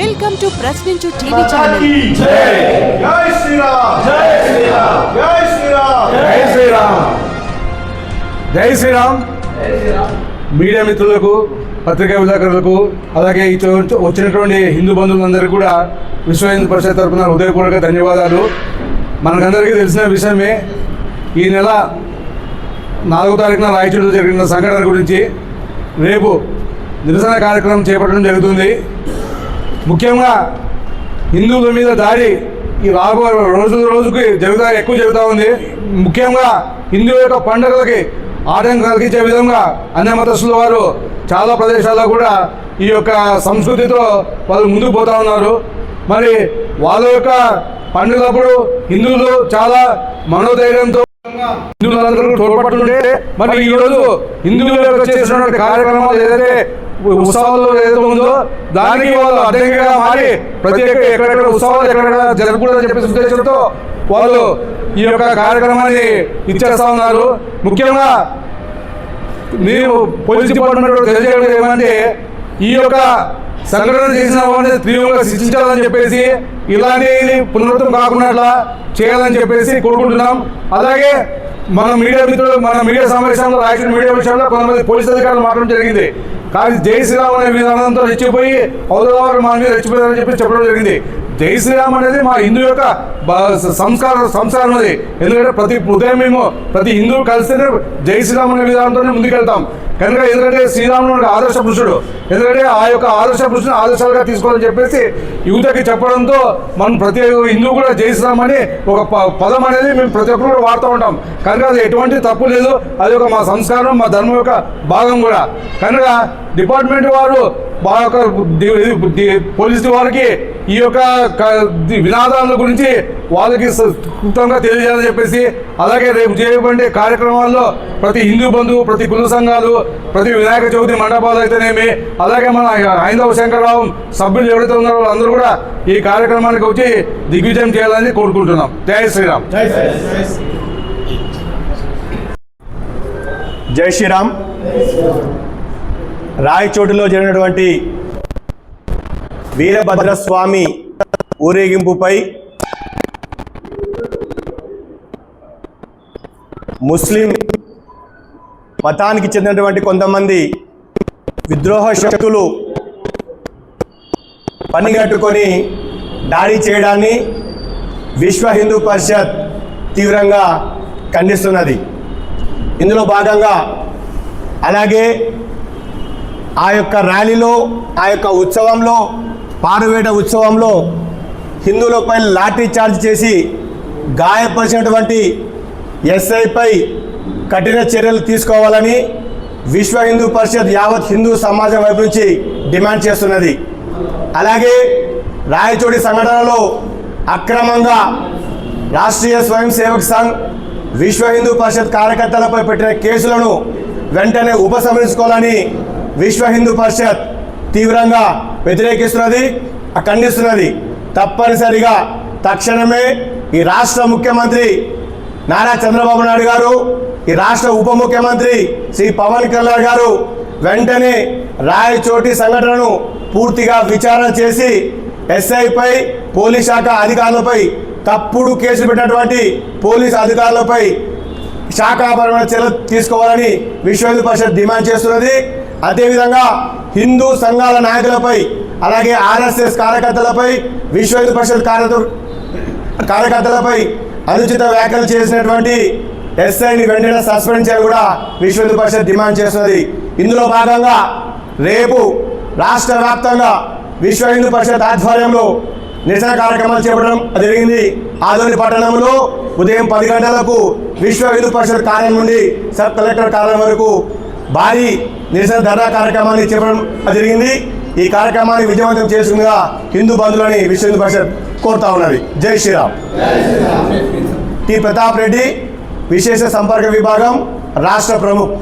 Welcome to Prashninchu TV channel. జై శ్రీరామ్, జై శ్రీరామ్, జై శ్రీరామ్, జై శ్రీరామ్, జై శ్రీరామ్. మీడియా మిత్రులకు, పత్రికా విలేకరులకు, అలాగే వచ్చినటువంటి హిందూ బంధువులందరికీ కూడా విశ్వ హిందూ పరిషత్ తరఫున హృదయపూర్వక ధన్యవాదాలు. మనకందరికీ తెలిసిన విషయమే, ఈ నెల 4వ తారీఖున రాయచూరులో జరిగిన సంఘటన గురించి రేపు నిరసన కార్యక్రమం చేపట్టడం జరుగుతుంది. ముఖ్యంగా హిందువుల మీద దాడి ఈ రోజుకి ఎక్కువ జరుగుతూ ఉంది. ముఖ్యంగా హిందువుల యొక్క పండుగలకి ఆటంకం కలిగించే విధంగా అన్య మతస్థుల వారు చాలా ప్రదేశాల్లో కూడా ఈ యొక్క సంస్కృతితో వాళ్ళు ముందుకు పోతూ ఉన్నారు. మరి వాళ్ళ యొక్క పండుగలప్పుడు హిందువులు చాలా మనోధైర్యంతో హిందువులందరూ తోడ్పడుతుంటే, మరి ఈరోజు హిందువులు చేసినటువంటి కార్యక్రమాలు ఏదైతే ఉత్సవాల్లో ఏదైతే ఉందో దానికి వాళ్ళు అడ్డంకిగా మారి ప్రత్యేక ఎక్కడెక్కడ ఉత్సవాలు ఎక్కడెక్కడ జరగకూడదని చెప్పే ఉద్దేశంతో వాళ్ళు ఈ యొక్క కార్యక్రమాన్ని ఇచ్చేస్తా ఉన్నారు. ముఖ్యంగా నేను పోలీస్ డిపార్ట్మెంట్ తెలియజేయడం ఏమంటే, ఈ యొక్క సంఘటన చేసిన వారిని తీవ్రంగా శిక్షించాలని చెప్పేసి, ఇలాంటి పునరుద్ధం కాకుండా చేయాలని చెప్పేసి కోరుకుంటున్నాం. అలాగే మన మీడియా మిత్రులు, మన మీడియా సమావేశంలో రాయచూరు మీడియా విషయంలో కొంతమంది పోలీసు అధికారులు మాట్లాడడం జరిగింది. కానీ జై శ్రీరామ్ అనే విధానంతో రెచ్చిపోయి అవతలవారు మన మీద రెచ్చిపోయారని చెప్పి చెప్పడం జరిగింది. జై శ్రీరామ్ అనేది మా హిందూ యొక్క సంస్కారం అది. ఎందుకంటే ప్రతి ఉదయం మేము ప్రతి హిందువు కలిస్తేనే జై శ్రీరామ్ అనే విధానంతోనే ముందుకెళ్తాం. కనుక ఎందుకంటే శ్రీరాముడు ఆదర్శ పురుషుడు, ఎందుకంటే ఆ యొక్క ఆదర్శ పురుషుని ఆదర్శాలుగా తీసుకోవాలని చెప్పేసి యువతకి చెప్పడంతో మనం ప్రతి హిందువు కూడా జై శ్రీరామ్ అని ఒక పదం అనేది మేము ప్రతి ఒక్కరు కూడా వాడుతూ ఉంటాం. కనుక అది ఎటువంటి తప్పు లేదు, అది ఒక మా సంస్కారం, మా ధర్మం యొక్క భాగం కూడా. కనుక డిపార్ట్మెంట్ వారు పోలీసు వారికి ఈ యొక్క వినాదాల గురించి వాళ్ళకి క్లుప్తంగా తెలియజేయాలని చెప్పేసి, అలాగే రేపు చేయబడే కార్యక్రమాల్లో ప్రతి హిందూ బంధువు, ప్రతి కుల సంఘాలు, ప్రతి వినాయక చవితి మండపాలు అయితేనేమి, అలాగే మన హైందవ శంకరరావు సభ్యులు ఎవరైతే ఉన్నారో వాళ్ళందరూ కూడా ఈ కార్యక్రమానికి వచ్చి దిగ్విజయం చేయాలని కోరుకుంటున్నాం. జై శ్రీరామ్. జై శ్రీరామ్. రాయచోటిలో జరిగినటువంటి వీరభద్రస్వామి ఊరేగింపుపై ముస్లిం మతానికి చెందినటువంటి కొంతమంది విద్రోహ శక్తులు పనిగట్టుకొని దాడి చేయడాన్ని విశ్వ హిందూ పరిషత్ తీవ్రంగా ఖండిస్తున్నది. ఇందులో భాగంగా అలాగే ఆ యొక్క ర్యాలీలో, ఆ యొక్క ఉత్సవంలో, పారువేట ఉత్సవంలో హిందువులపై లాఠీ చార్జ్ చేసి గాయపరిచినటువంటి ఎస్ఐపై కఠిన చర్యలు తీసుకోవాలని విశ్వ హిందూ పరిషత్ యావత్ హిందూ సమాజం వైపు నుంచి డిమాండ్ చేస్తున్నది. అలాగే రాయచోటి సంఘటనలో అక్రమంగా రాష్ట్రీయ స్వయం సేవక్ సంఘ్, విశ్వ హిందూ పరిషత్ కార్యకర్తలపై పెట్టిన కేసులను వెంటనే ఉపసంహరించుకోవాలని విశ్వ హిందూ పరిషత్ తీవ్రంగా వ్యతిరేకిస్తున్నది, ఖండిస్తున్నది. తప్పనిసరిగా తక్షణమే ఈ రాష్ట్ర ముఖ్యమంత్రి నారా చంద్రబాబు నాయుడు గారు, ఈ రాష్ట్ర ఉప ముఖ్యమంత్రి శ్రీ పవన్ కళ్యాణ్ గారు వెంటనే రాయచోటి సంఘటనను పూర్తిగా విచారణ చేసి ఎస్ఐపై, పోలీస్ శాఖ అధికారులపై, తప్పుడు కేసులు పెట్టినటువంటి పోలీసు అధికారులపై శాఖాపరమైన చర్యలు తీసుకోవాలని విశ్వ హిందూ పరిషత్ డిమాండ్ చేస్తున్నది. అదేవిధంగా హిందూ సంఘాల నాయకులపై, అలాగే ఆర్ఎస్ఎస్ కార్యకర్తలపై, విశ్వ హిందూ పరిషత్ కార్యకర్తలపై అనుచిత వ్యాఖ్యలు చేసినటువంటి ఎస్ఐని వెంటనే సస్పెండ్ చేయాలని కూడా విశ్వ హిందూ పరిషత్ డిమాండ్ చేస్తున్నది. ఇందులో భాగంగా రేపు రాష్ట్ర వ్యాప్తంగా విశ్వ హిందూ పరిషత్ ఆధ్వర్యంలో నిరసన కార్యక్రమాలు చేపట్టడం జరిగింది. ఆదోని పట్టణంలో ఉదయం 10 గంటలకు విశ్వ హిందూ పరిషత్ కార్యాలయం నుండి సబ్ కలెక్టర్ కార్యాలయం వరకు భారీ నిరసన ధర్నా కార్యక్రమాన్ని చేపట్టడం జరిగింది. ఈ కార్యక్రమాన్ని విజయవంతం చేసుకునేలా హిందూ బంధువులని విశ్వ హిందూ పరిషత్ కోరుతా ఉన్నది. జై శ్రీరామ్. టి ప్రతాప్ రెడ్డి, విశేష సంపర్క విభాగం, రాష్ట్ర ప్రముఖ్.